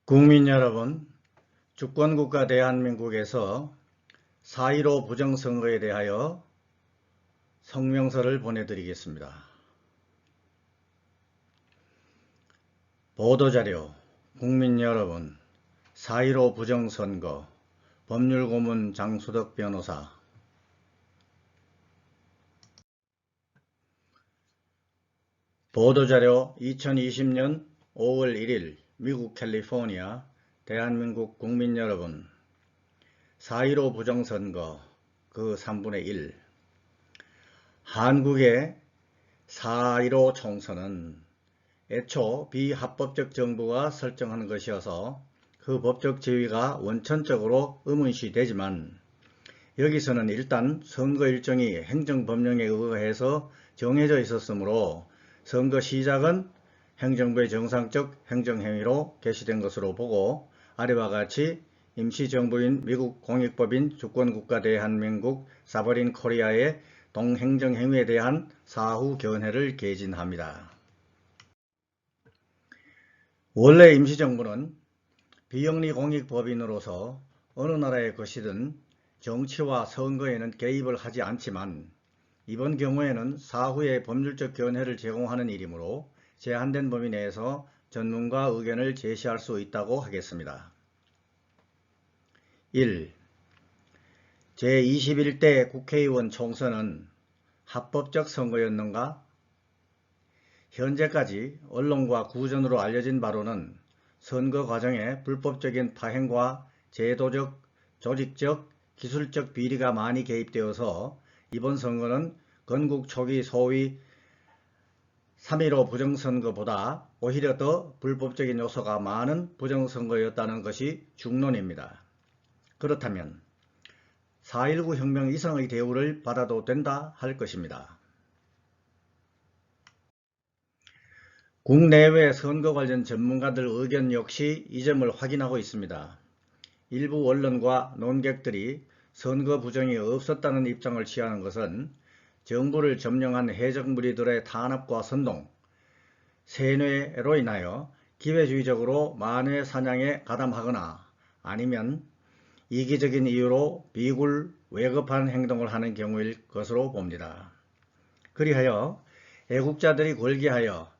국민 여러분, 주권국가 대한민국에서 4.15 부정선거에 대하여 성명서를 보내드리겠습니다. 보도자료, 국민 여러분, 4.15 부정선거, 법률고문 장수덕 변호사. 보도자료 2020년 5월 1일 미국 캘리포니아 대한민국 국민 여러분, 4.15 부정선거 그 3분의 1. 한국의 4.15 총선은 애초 비합법적 정부가 설정한 것이어서 그 법적 지위가 원천적으로 의문시되지만 여기서는 일단 선거 일정이 행정법령에 의거해서 정해져 있었으므로 선거 시작은 행정부의 정상적 행정행위로 개시된 것으로 보고 아래와 같이 임시정부인 미국 공익법인 주권국가 대한민국 사버린 코리아의 동행정행위에 대한 사후 견해를 개진합니다. 원래 임시정부는 비영리 공익법인으로서 어느 나라의 것이든 정치와 선거에는 개입을 하지 않지만 이번 경우에는 사후에 법률적 견해를 제공하는 일이므로 제한된 범위 내에서 전문가 의견을 제시할 수 있다고 하겠습니다. 1. 제21대 국회의원 총선은 합법적 선거였는가? 현재까지 언론과 구전으로 알려진 바로는 선거 과정에 불법적인 파행과 제도적, 조직적, 기술적 비리가 많이 개입되어서 이번 선거는 건국 초기 소위 3.15 부정선거보다 오히려 더 불법적인 요소가 많은 부정선거였다는 것이 중론입니다. 그렇다면 4.19 혁명 이상의 대우를 받아도 된다 할 것입니다. 국내외 선거 관련 전문가들 의견 역시 이 점을 확인하고 있습니다. 일부 언론과 논객들이 선거 부정이 없었다는 입장을 취하는 것은 정부를 점령한 해적 무리들의 탄압과 선동, 세뇌로 인하여 기회주의적으로 만회 사냥에 가담하거나 아니면 이기적인 이유로 비굴, 왜급한 행동을 하는 경우일 것으로 봅니다. 그리하여 애국자들이 골기하여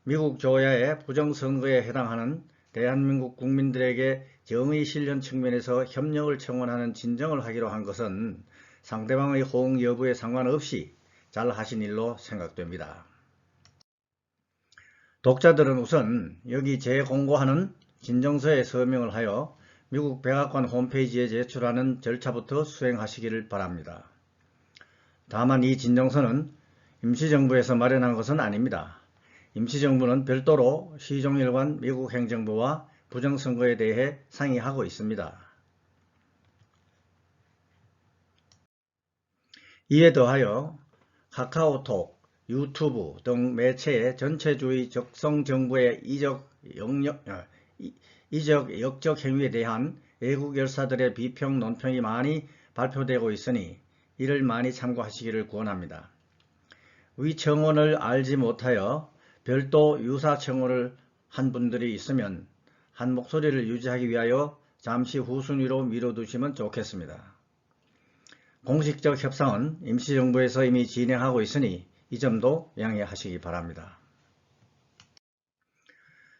미국 조야의 부정선거에 해당하는 대한민국 국민들에게 정의 실현 측면에서 협력을 청원하는 진정을 하기로 한 것은 상대방의 호응 여부에 상관없이 잘 하신 일로 생각됩니다. 독자들은 우선 여기 제공고하는 진정서에 서명을 하여 미국 백악관 홈페이지에 제출하는 절차부터 수행하시기를 바랍니다. 다만 이 진정서는 임시정부에서 마련한 것은 아닙니다. 임시정부는 별도로 시종일관 미국 행정부와 부정선거에 대해 상의하고 있습니다. 이에 더하여 카카오톡, 유튜브 등 매체의 전체주의 적성정부의 이적 역적 행위에 대한 애국 열사들의 비평 논평이 많이 발표되고 있으니 이를 많이 참고하시기를 권합니다. 위 청원을 알지 못하여 별도 유사 청원을 한 분들이 있으면 한 목소리를 유지하기 위하여 잠시 후순위로 미뤄두시면 좋겠습니다. 공식적 협상은 임시정부에서 이미 진행하고 있으니 이 점도 양해하시기 바랍니다.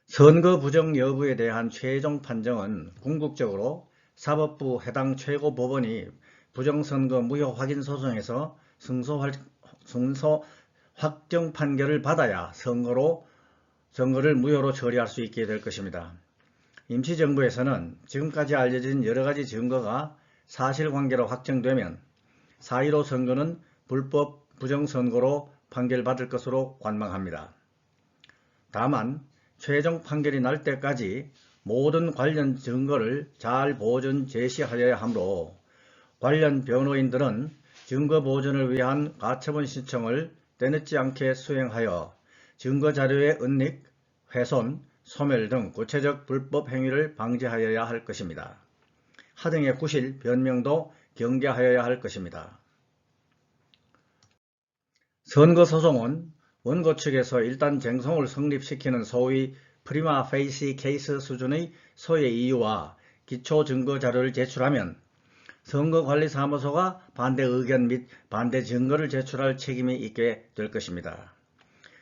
선거 부정 여부에 대한 최종 판정은 궁극적으로 사법부 해당 최고법원이 부정선거 무효 확인 소송에서 승소 확정 판결을 받아야 선거를 무효로 처리할 수 있게 될 것입니다. 임시정부에서는 지금까지 알려진 여러가지 증거가 사실관계로 확정되면 4.15 선거는 불법 부정선거로 판결받을 것으로 관망합니다. 다만 최종 판결이 날 때까지 모든 관련 증거를 잘 보존 제시하여야 하므로 관련 변호인들은 증거 보존을 위한 가처분 신청을 때늦지 않게 수행하여 증거자료의 은닉, 훼손, 소멸 등 구체적 불법 행위를 방지하여야 할 것입니다. 하등의 구실, 변명도 경계하여야 할 것입니다. 선거소송은 원고 측에서 일단 쟁송을 성립시키는 소위 프리마 페이시 케이스 수준의 소의 이유와 기초 증거 자료를 제출하면 선거관리사무소가 반대 의견 및 반대 증거를 제출할 책임이 있게 될 것입니다.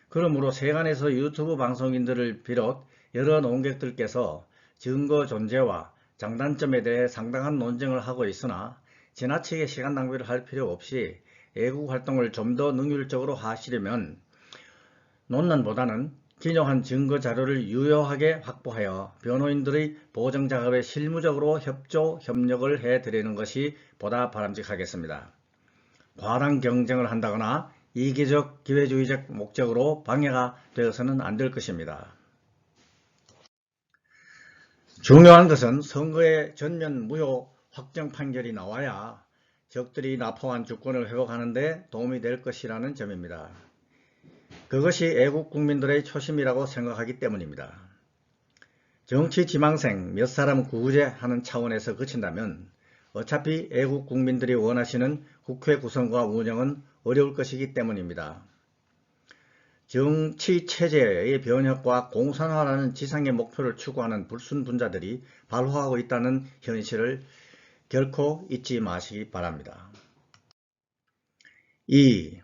그러므로 세간에서 유튜브 방송인들을 비롯 여러 논객들께서 증거 존재와 장단점에 대해 상당한 논쟁을 하고 있으나 지나치게 시간 낭비를 할 필요 없이 애국 활동을 좀 더 능률적으로 하시려면 논란보다는 기존한 증거 자료를 유효하게 확보하여 변호인들의 보정 작업에 실무적으로 협력을 해드리는 것이 보다 바람직하겠습니다. 과당 경쟁을 한다거나 이기적 기회주의적 목적으로 방해가 되어서는 안 될 것입니다. 중요한 것은 선거의 전면 무효 확정 판결이 나와야 적들이 납포한 주권을 회복하는 데 도움이 될 것이라는 점입니다. 그것이 애국 국민들의 초심이라고 생각하기 때문입니다. 정치 지망생 몇 사람 구제하는 차원에서 그친다면 어차피 애국 국민들이 원하시는 국회 구성과 운영은 어려울 것이기 때문입니다. 정치 체제의 변혁과 공산화라는 지상의 목표를 추구하는 불순분자들이 발호하고 있다는 현실을 결코 잊지 마시기 바랍니다. 2.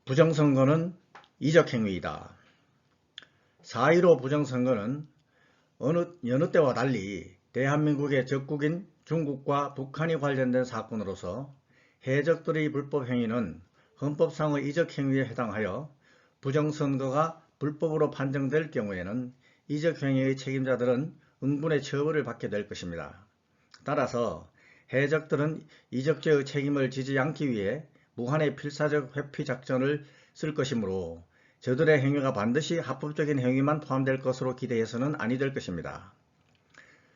부정선거는 이적행위이다. 4.15 부정선거는 여느 때와 달리 대한민국의 적국인 중국과 북한이 관련된 사건으로서 해적들의 불법행위는 헌법상의 이적행위에 해당하여 부정선거가 불법으로 판정될 경우에는 이적행위의 책임자들은 응분의 처벌을 받게 될 것입니다. 따라서 해적들은 이적죄의 책임을 지지 않기 위해 무한의 필사적 회피 작전을 쓸 것이므로 저들의 행위가 반드시 합법적인 행위만 포함될 것으로 기대해서는 아니 될 것입니다.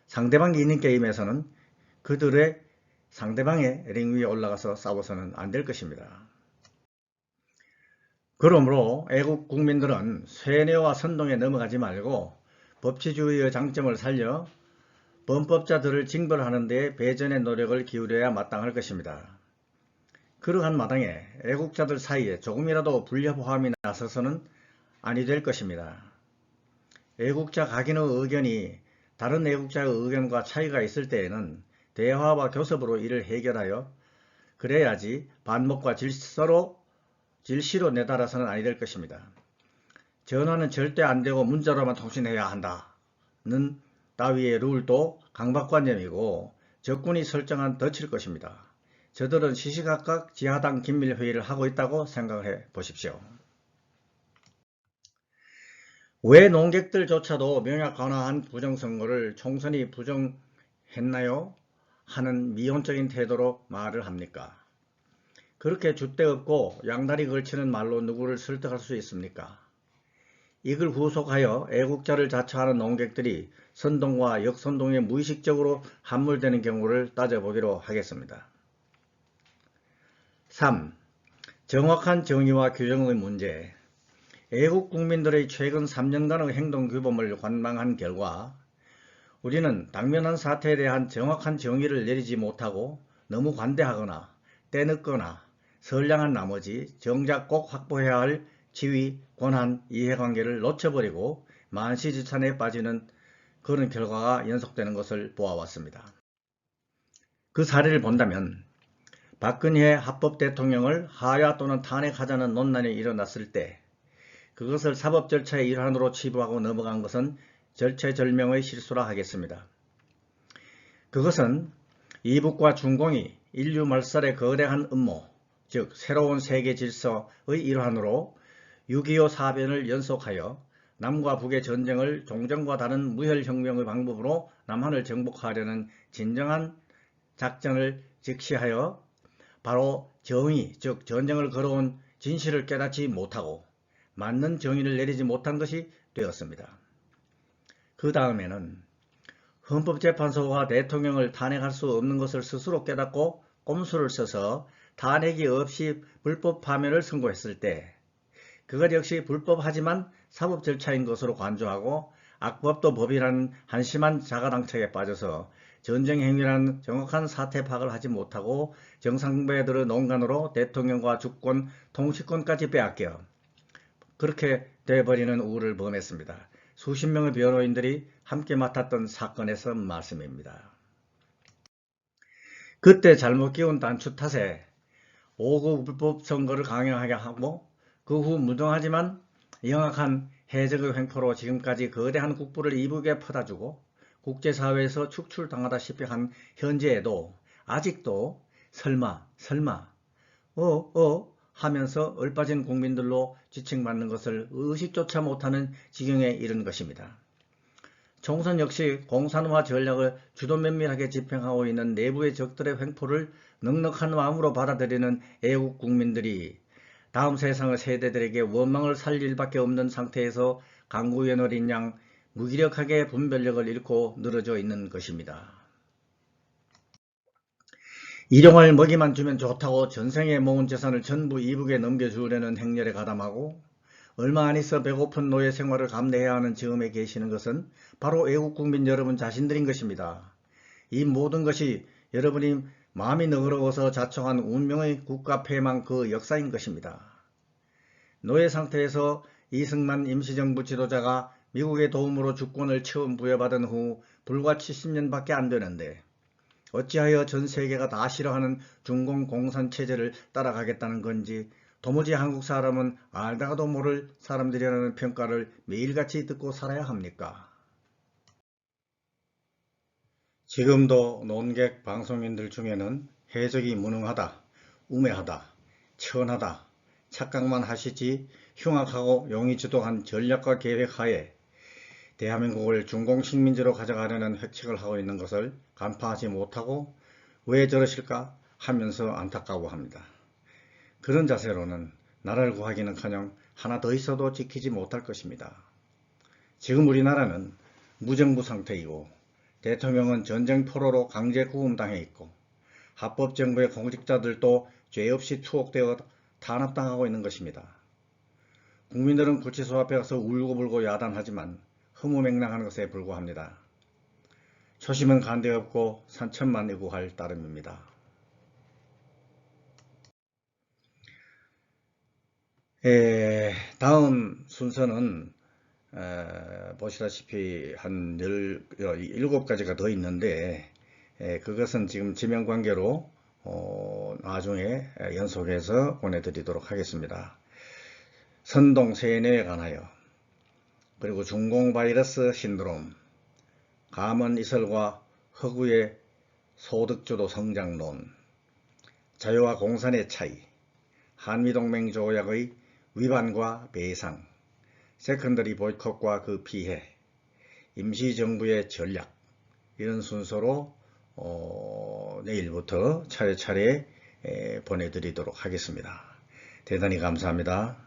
상대방이 있는 게임에서는 그들의 상대방의 링 위에 올라가서 싸워서는 안 될 것입니다. 그러므로 애국 국민들은 쇠뇌와 선동에 넘어가지 말고 법치주의의 장점을 살려 범법자들을 징벌하는 데 배전의 노력을 기울여야 마땅할 것입니다. 그러한 마당에 애국자들 사이에 조금이라도 불협화음이 나서서는 아니 될 것입니다. 애국자 각인의 의견이 다른 애국자의 의견과 차이가 있을 때에는 대화와 교섭으로 이를 해결하여 그래야지 반목과 질시로 내달아서는 아니 될 것입니다. 전화는 절대 안되고 문자로만 통신해야 한다는 따위의 룰도 강박관념이고 적군이 설정한 덫일 것입니다. 저들은 시시각각 지하당 긴밀회의를 하고 있다고 생각해 보십시오. 왜 논객들조차도 명약관화한 부정선거를 총선이 부정했나요? 하는 미온적인 태도로 말을 합니까? 그렇게 줏대없고 양다리 걸치는 말로 누구를 설득할 수 있습니까? 이걸 후속하여 애국자를 자처하는 논객들이 선동과 역선동에 무의식적으로 함몰되는 경우를 따져보기로 하겠습니다. 3. 정확한 정의와 규정의 문제. 애국 국민들의 최근 3년간의 행동규범을 관망한 결과 우리는 당면한 사태에 대한 정확한 정의를 내리지 못하고 너무 관대하거나 떼늦거나 선량한 나머지 정작 꼭 확보해야 할 지위, 권한, 이해관계를 놓쳐버리고 만시지탄에 빠지는 그런 결과가 연속되는 것을 보아왔습니다. 그 사례를 본다면 박근혜 합법 대통령을 하야 또는 탄핵하자는 논란이 일어났을 때 그것을 사법 절차의 일환으로 치부하고 넘어간 것은 절체절명의 실수라 하겠습니다. 그것은 이북과 중공이 인류 말살에 거대한 음모, 즉 새로운 세계 질서의 일환으로 6.25 사변을 연속하여 남과 북의 전쟁을 종전과 다른 무혈혁명의 방법으로 남한을 정복하려는 진정한 작전을 직시하여 바로 정의, 즉 전쟁을 걸어온 진실을 깨닫지 못하고 맞는 정의를 내리지 못한 것이 되었습니다. 그 다음에는 헌법재판소가 대통령을 탄핵할 수 없는 것을 스스로 깨닫고 꼼수를 써서 탄핵이 없이 불법 파면을 선고했을 때 그것 역시 불법하지만 사법 절차인 것으로 간주하고 악법도 법이라는 한심한 자가당착에 빠져서 전쟁행위라는 정확한 사태 파악을 하지 못하고 정상배들의 농간으로 대통령과 주권, 통치권까지 빼앗겨 그렇게 돼버리는 우를 범했습니다. 수십 명의 변호인들이 함께 맡았던 사건에서 말씀입니다. 그때 잘못 끼운 단추 탓에 5급 불법 선거를 강행하게 하고 그 후 무능하지만 영악한 해적의 횡포로 지금까지 거대한 국부를 이북에 퍼다주고 국제사회에서 축출당하다시피 한 현재에도 아직도 설마 하면서 얼빠진 국민들로 지칭받는 것을 의식조차 못하는 지경에 이른 것입니다. 총선 역시 공산화 전략을 주도 면밀하게 집행하고 있는 내부의 적들의 횡포를 넉넉한 마음으로 받아들이는 애국 국민들이 다음 세상의 세대들에게 원망을 살 일밖에 없는 상태에서 강구연 어린 양 무기력하게 분별력을 잃고 늘어져 있는 것입니다. 일용할 먹이만 주면 좋다고 전생에 모은 재산을 전부 이북에 넘겨주려는 행렬에 가담하고 얼마 안 있어 배고픈 노예 생활을 감내해야 하는 즈음에 계시는 것은 바로 애국국민 여러분 자신들인 것입니다. 이 모든 것이 여러분이 마음이 너그러워서 자청한 운명의 국가패망 그 역사인 것입니다. 노예 상태에서 이승만 임시정부 지도자가 미국의 도움으로 주권을 처음 부여받은 후 불과 70년밖에 안 되는데 어찌하여 전 세계가 다 싫어하는 중공 공산체제를 따라가겠다는 건지 도무지 한국 사람은 알다가도 모를 사람들이라는 평가를 매일같이 듣고 살아야 합니까? 지금도 논객 방송인들 중에는 해적이 무능하다, 우매하다, 천하다 착각만 하시지 흉악하고 용의주도한 전략과 계획하에 대한민국을 중공식민지로 가져가려는 획책을 하고 있는 것을 간파하지 못하고 왜 저러실까 하면서 안타까워합니다. 그런 자세로는 나라를 구하기는커녕 하나 더 있어도 지키지 못할 것입니다. 지금 우리나라는 무정부 상태이고 대통령은 전쟁 포로로 강제 구금당해 있고 합법정부의 공직자들도 죄 없이 투옥되어 탄압당하고 있는 것입니다. 국민들은 구치소 앞에 가서 울고불고 야단하지만 허무맹랑한 것에 불과합니다. 초심은 간데없고 산천만 의구할 따름입니다. 다음 순서는 보시다시피 한 7가지가 더 있는데 그것은 지금 지명관계로 나중에 연속해서 보내드리도록 하겠습니다. 선동 세뇌에 관하여, 그리고 중공바이러스 신드롬, 감언 이설과 허구의 소득주도 성장론, 자유와 공산의 차이, 한미동맹 조약의 위반과 배상, 세컨더리 보이콧과 그 피해, 임시정부의 전략, 이런 순서로 내일부터 차례차례 보내드리도록 하겠습니다. 대단히 감사합니다.